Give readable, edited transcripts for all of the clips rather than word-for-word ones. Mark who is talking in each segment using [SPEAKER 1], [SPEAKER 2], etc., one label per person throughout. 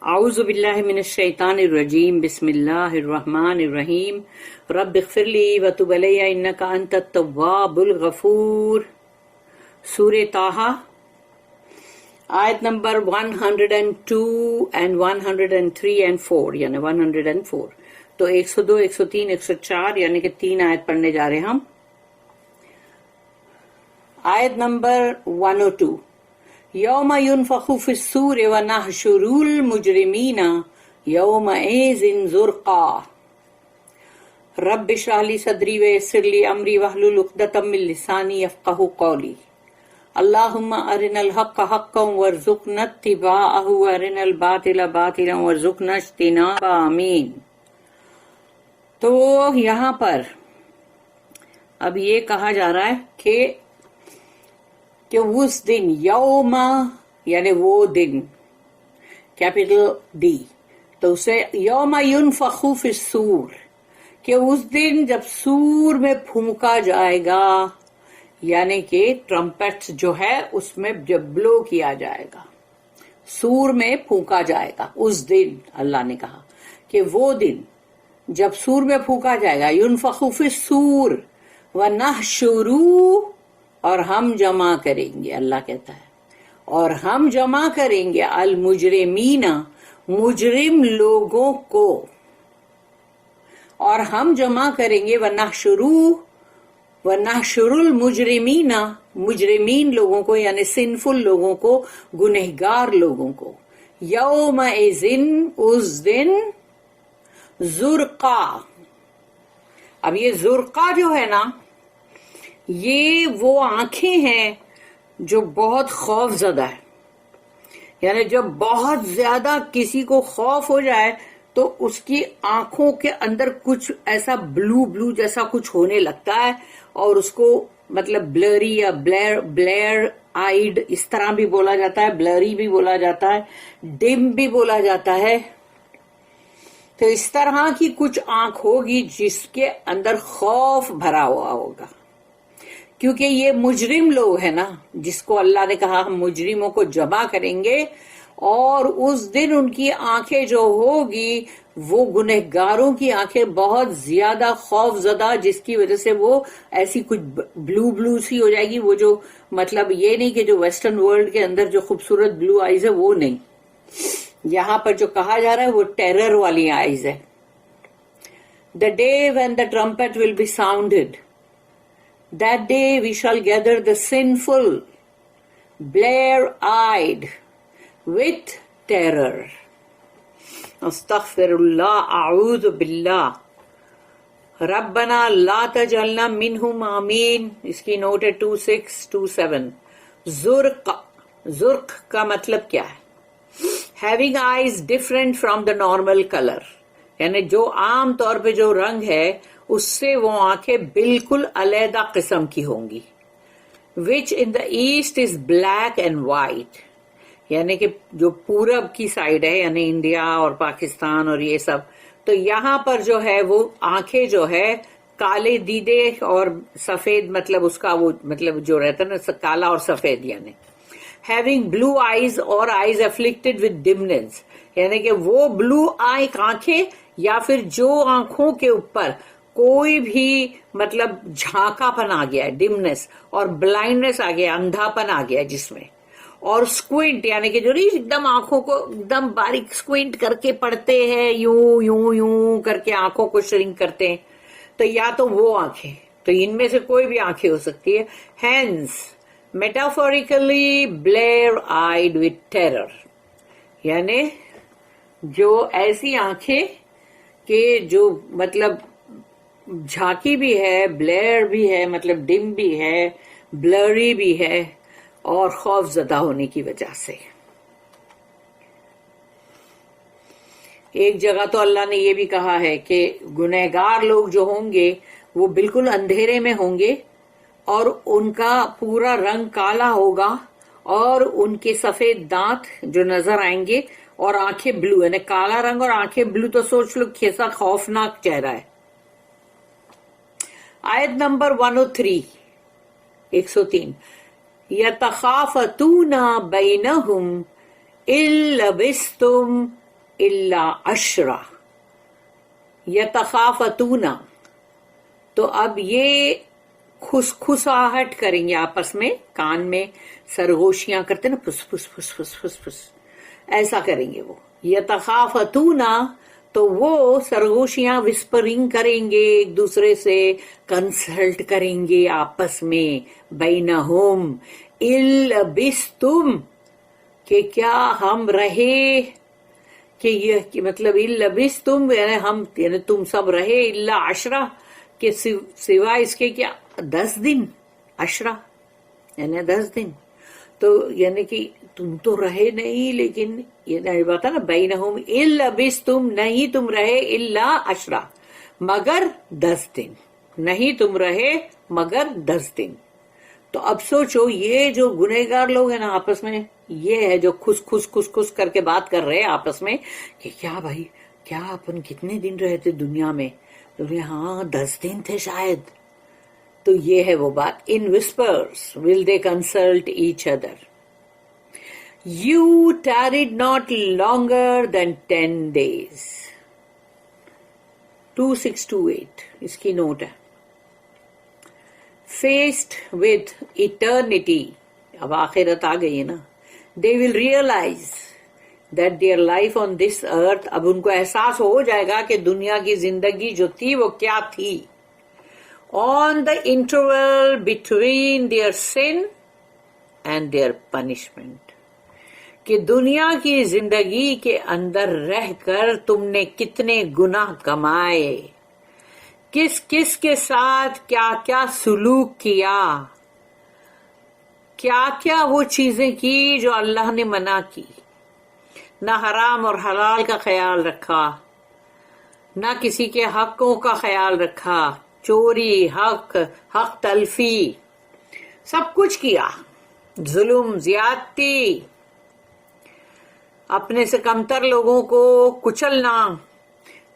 [SPEAKER 1] اعوذ باللہ من الشیطان الرجیم بسم اللہ الرحمن الرحیم رب اغفر لی وتب علی انک انت التواب الغفور. سورہ طٰہٰ آیت نمبر 102 and 103 and 4 یعنی 104. تو 102 103 104 یعنی کہ 3 آیت پڑھنے جا رہے ہم. آیت نمبر 102 یوم ینفخ فی الصور ونحشر المجرمین یومئذ زرقا رب اشرح لی صدری ویسر لی امری واحلل عقدۃ من لسانی یفقہوا قولی. اللہم ارنا الحق حقا وارزقنا اتباعہ وارنا الباطل باطلا وارزقنا اجتنابہ آمین. تو یہاں پر اب یہ کہا جا رہا ہے کہ اس دن یوم یعنی وہ دن کیپٹل ڈی تو اسے یوم ینفخ فی الصور کہ اس دن جب سور میں پھونکا جائے گا یعنی کہ ٹرمپٹ جو ہے اس میں جب بلو کیا جائے گا سور میں پھونکا جائے گا. اس دن اللہ نے کہا کہ وہ دن جب سور میں پھونکا جائے گا ینفخ فی الصور ونحشر اور ہم جمع کریں گے. اللہ کہتا ہے اور ہم جمع کریں گے المجرمین مجرم لوگوں کو اور ہم جمع کریں گے ونحشر المجرمین مجرمین لوگوں کو یعنی سنفل لوگوں کو گنہگار لوگوں کو یومئذ اس دن زرقا. اب یہ زرقا جو ہے نا یہ وہ آنکھیں ہیں جو بہت خوف زدہ ہے یعنی جب بہت زیادہ کسی کو خوف ہو جائے تو اس کی آنکھوں کے اندر کچھ ایسا بلو جیسا کچھ ہونے لگتا ہے اور اس کو مطلب بلری یا بلیر آئیڈ اس طرح بھی بولا جاتا ہے, بلری بھی بولا جاتا ہے, ڈم بھی بولا جاتا ہے. تو اس طرح کی کچھ آنکھ ہوگی جس کے اندر خوف بھرا ہوا ہوگا کیونکہ یہ مجرم لوگ ہیں نا جس کو اللہ نے کہا ہم مجرموں کو جمع کریں گے اور اس دن ان کی آنکھیں جو ہوگی وہ گنہگاروں کی آنکھیں بہت زیادہ خوف زدہ جس کی وجہ سے وہ ایسی کچھ بلو سی ہو جائے گی. وہ جو مطلب یہ نہیں کہ جو ویسٹرن ورلڈ کے اندر جو خوبصورت بلو آئیز ہے وہ نہیں, یہاں پر جو کہا جا رہا ہے وہ ٹیرر والی آئیز ہے. The day when the trumpet will be sounded, that day we shall gather the sinful, blear-eyed, with terror. Astaghfirullah, a'udhu billah. Rabbana la tajalna minhum ameen. اس کی نوٹ ہے 2627. زرق کا مطلب کیا ہے؟ Having eyes different from the normal color. یعنی جو عام طور پہ جو رنگ ہے اس سے وہ آنکھیں بالکل علیحدہ قسم کی ہوں گی. which in the east is black and white یعنی کہ جو پورب کی سائڈ ہے یعنی انڈیا اور پاکستان اور یہ سب تو یہاں پر جو ہے وہ آنکھیں جو ہے کالے دیدے اور سفید مطلب اس کا وہ مطلب جو رہتا ہے نا کالا اور سفید یعنی having blue eyes or eyes afflicted with dimness یعنی کہ وہ بلو آنکھیں یا پھر جو آنکھوں کے اوپر کوئی بھی مطلب جھانکا پن آ گیا ہے ڈمنس اور بلائنڈنس آ گیا اندھا پن آ گیا جس میں اور اسکوینٹ یعنی کہ جو نہیں ایک دم آنکھوں کو ایک دم باریک اسکوینٹ کر کے پڑھتے ہیں یوں یوں یوں کر کے آنکھوں کو شرنک کرتے ہیں تو یا تو وہ آنکھیں تو ان میں سے کوئی بھی آنکھیں ہو سکتی ہے. Hence metaphorically blear eyed with terror یعنی جو ایسی آنکھیں کہ جو مطلب جھانکی بھی ہے بلیئر بھی ہے مطلب ڈم بھی ہے بلری بھی ہے اور خوف زدہ ہونے کی وجہ سے. ایک جگہ تو اللہ نے یہ بھی کہا ہے کہ گنہگار لوگ جو ہوں گے وہ بالکل اندھیرے میں ہوں گے اور ان کا پورا رنگ کالا ہوگا اور ان کے سفید دانت جو نظر آئیں گے اور آنکھیں بلو یعنی کالا رنگ اور آنکھیں بلو تو سوچ لو کیسا خوفناک چہرہ ہے. آیت نمبر 103 103 يَتَخَافَتُونَ بَيْنَهُمْ إِن لَبِثْتُمْ الا عشرہ یتخافتون، تو اب یہ کھسکھساہٹ کریں گے آپس میں، کان میں سرگوشیاں کرتے نا، پھس پھس پھس پھس پھس پھس، ایسا کریں گے وہ. یتخافتون، تو وہ سرگوشیاں وسپرنگ کریں گے ایک دوسرے سے، کنسلٹ کریں گے آپس میں، بینہم البستم، کہ کیا ہم رہے، کہ یہ مطلب البستم یعنی ہم، یعنی تم سب رہے، الا عشرہ، کہ سوائے اس کے کیا 10 دن، عشرہ یعنی 10 دن، تو یعنی کہ تم تو رہے نہیں، لیکن یہ بات ہے نا، بینہم البستم، نہیں تم رہے، الا عشرہ، مگر 10 دن، نہیں تم رہے مگر 10 دن. تو اب سوچو یہ جو گنہگار لوگ ہیں نا آپس میں، یہ ہے جو کھس کر کے بات کر رہے ہیں آپس میں کہ کیا بھائی، کیا اپن کتنے دن رہے تھے دنیا میں، تو ہاں 10 دن تھے شاید. تو یہ ہے وہ بات. In whispers will they consult each other. You tarried not longer than 10 days. 2628 اس کی نوٹ ہے. Faced with eternity، اب آخرت آ گئی ہے نا، they will realize that their life on this earth، اب ان کو احساس ہو جائے گا کہ دنیا کی زندگی جو تھی وہ کیا تھی. On the interval between their sin and their punishment، کہ دنیا کی زندگی کے اندر رہ کر تم نے کتنے گناہ کمائے، کس کس کے ساتھ کیا کیا سلوک کیا، کیا کیا وہ چیزیں کی جو اللہ نے منع کی، نہ حرام اور حلال کا خیال رکھا، نہ کسی کے حقوں کا خیال رکھا، چوری، حق تلفی، سب کچھ کیا، ظلم، زیادتی، اپنے سے کمتر لوگوں کو کچلنا،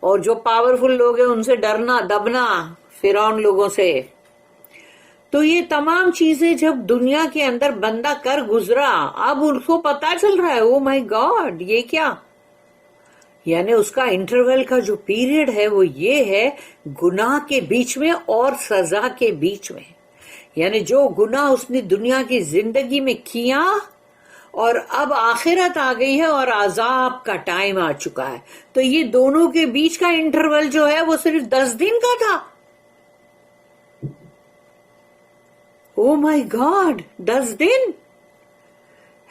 [SPEAKER 1] اور جو پاورفل لوگ ہیں ان سے ڈرنا دبنا، فرعون لوگوں سے. تو یہ تمام چیزیں جب دنیا کے اندر بندہ کر گزرا، اب اس کو پتا چل رہا ہے او مائی گاڈ یہ کیا، یعنی اس کا انٹرول کا جو پیریڈ ہے وہ یہ ہے گناہ کے بیچ میں اور سزا کے بیچ میں. یعنی جو گناہ اس نے دنیا کی زندگی میں کیا، اور اب آخرت آ گئی ہے اور عذاب کا ٹائم آ چکا ہے، تو یہ دونوں کے بیچ کا انٹرول جو ہے وہ صرف 10 دن کا تھا. Oh my God, 10 then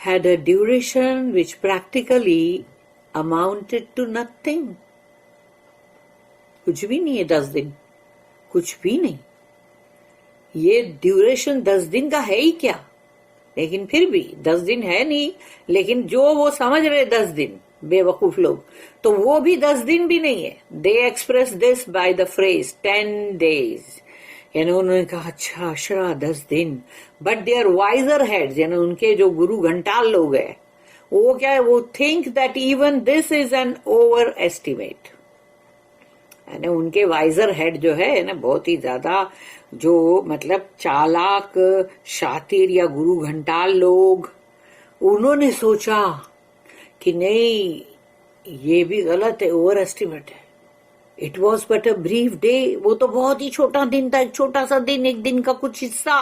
[SPEAKER 1] had a duration which practically amounted to nothing. کچھ بھی نہیں ہے 10 دن، کچھ بھی نہیں. یہ ڈیوریشن 10 دن کا ہے ہی کیا، لیکن پھر بھی 10 دن ہے نہیں، لیکن جو وہ سمجھ رہے 10 دن بے وقوف لوگ، تو وہ بھی 10 دن بھی نہیں ہے. They express this by the phrase 10 days، یعنی انہوں نے کہا اچھا عشرہ 10 دن. بٹ دیئر وائزر ہیڈز، یعنی ان کے جو گرو گھنٹال لوگ ہیں، وہ کیا ہے، وہ think that even this is an over estimate. یعنی ان کے وائزر ہیڈ جو ہے نا، بہت ہی زیادہ جو مطلب چالاک شاطر یا گرو گھنٹال لوگ، انہوں نے سوچا کہ نہیں یہ بھی غلط ہے، اوور ایسٹیمیٹ ہے. It was but a brief day, وہ تو بہت ہی چھوٹا دن تھا، ایک چھوٹا سا دن، ایک دن کا کچھ حصہ.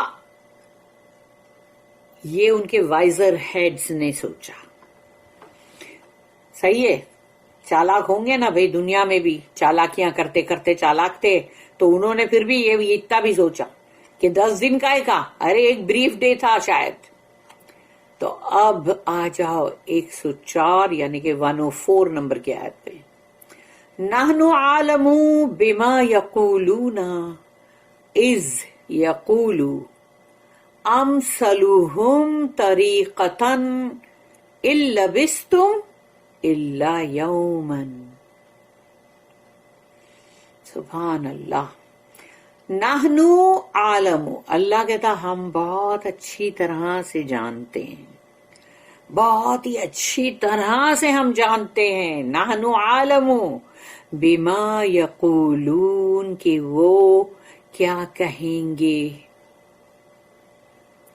[SPEAKER 1] یہ ان کے وائزر ہیڈز نے سوچا. صحیح ہے، چالاک ہوں گے نا بھائی، دنیا میں بھی چالاکیاں کرتے کرتے چالاک تھے، تو انہوں نے پھر بھی یہ اتنا بھی سوچا کہ 10 دن کا ہے کا، ارے ایک بریف ڈے تھا شاید. تو اب آ جاؤ 104 یعنی کہ 104 نمبر کی آیت پہ. نحن عالم بما یقولون اذ یقول امثلهم طریقتا ان لبثتم الا یوما. سبحان اللہ. نحن عالم، اللہ کہتا ہم بہت اچھی طرح سے جانتے ہیں، بہت ہی اچھی طرح سے ہم جانتے ہیں. نحن عالم بما یقولون، کہ وہ کیا کہیں گے.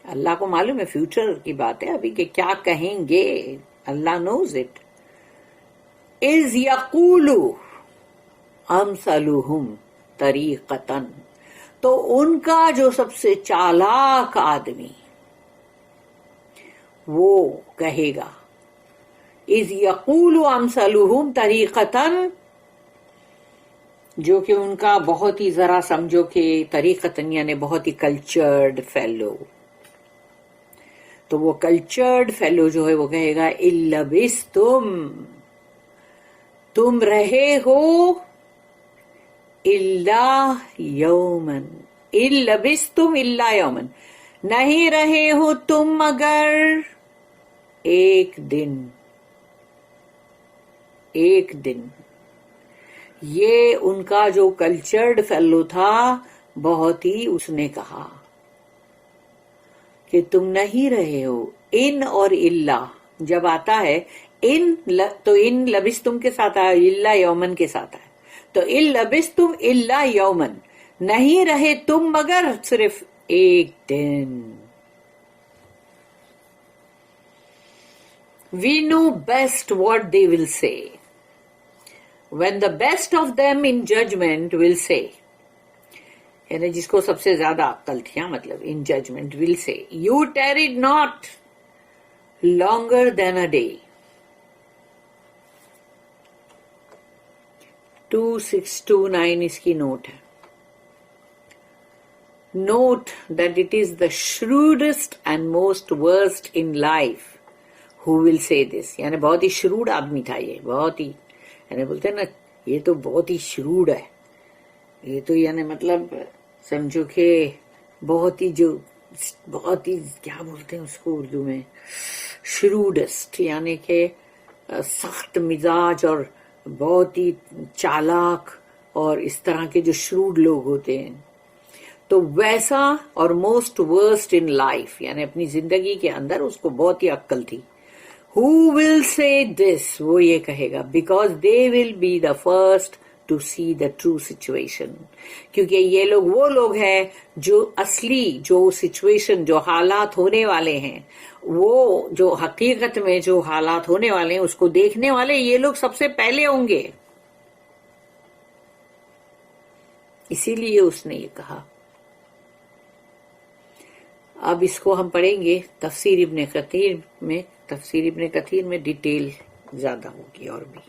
[SPEAKER 1] اللہ کو معلوم ہے، فیوچر کی بات ہے ابھی کہ کیا کہیں گے، اللہ نوز اٹ. اذ یقول امثلہم طریقتن، تو ان کا جو سب سے چالاک آدمی وہ کہے گا، اذ یقول امثلہم طریقتن، جو کہ ان کا بہت ہی ذرا سمجھو کہ طریقتن یعنی بہت ہی کلچرڈ فیلو، تو وہ کلچرڈ فیلو جو ہے وہ کہے گا البستم، تم رہے ہو الا یومن، البستم الا یومن، نہیں رہے ہو تم مگر ایک دن، ایک دن۔ یہ ان کا جو کلچرڈ فیلو تھا بہت ہی، اس نے کہا کہ تم نہیں رہے ہو، ان اور اللہ جب آتا ہے ان تو ان لبستم کے ساتھ آیا، اللہ یومن کے ساتھ آیا، تو ان لبستم اللہ یومن، نہیں رہے تم مگر صرف ایک دن۔ We know best what they will say. When the best of them in judgment will say، یعنی جس کو سب سے زیادہ عقل تھی، مطلب in judgment will say، you tarried not longer than a day۔ 2629 اس کی نوٹ ہے۔ Note that it is the shrewdest and most versed in life who will say this، یعنی بہت ہی شروڈ آدمی تھا یہ، بہت ہی، یعنی بولتے ہیں نا یہ تو بہت ہی شروڈ ہے، یہ تو یعنی مطلب سمجھو کہ بہت ہی جو بہت ہی کیا بولتے ہیں اس کو اردو میں، شروڈسٹ، یعنی کہ سخت مزاج اور بہت ہی چالاک اور اس طرح کے جو شروڈ لوگ ہوتے ہیں، تو ویسا، اور موسٹ ورسٹ ان لائف یعنی اپنی زندگی کے اندر اس کو بہت ہی عقل تھی۔ Who will say this، وہ یہ کہے گا، because they will be the first to see the true situation، کیونکہ یہ لوگ وہ لوگ ہیں جو اصلی جو سچویشن، جو حالات ہونے والے ہیں، وہ جو حقیقت میں جو حالات ہونے والے ہیں اس کو دیکھنے والے یہ لوگ سب سے پہلے ہوں گے، اسی لیے اس نے یہ کہا۔ اب اس کو ہم پڑھیں گے تفسیر ابن کثیر میں، تفسیر ابن کثیر میں ڈیٹیل زیادہ ہوگی اور بھی۔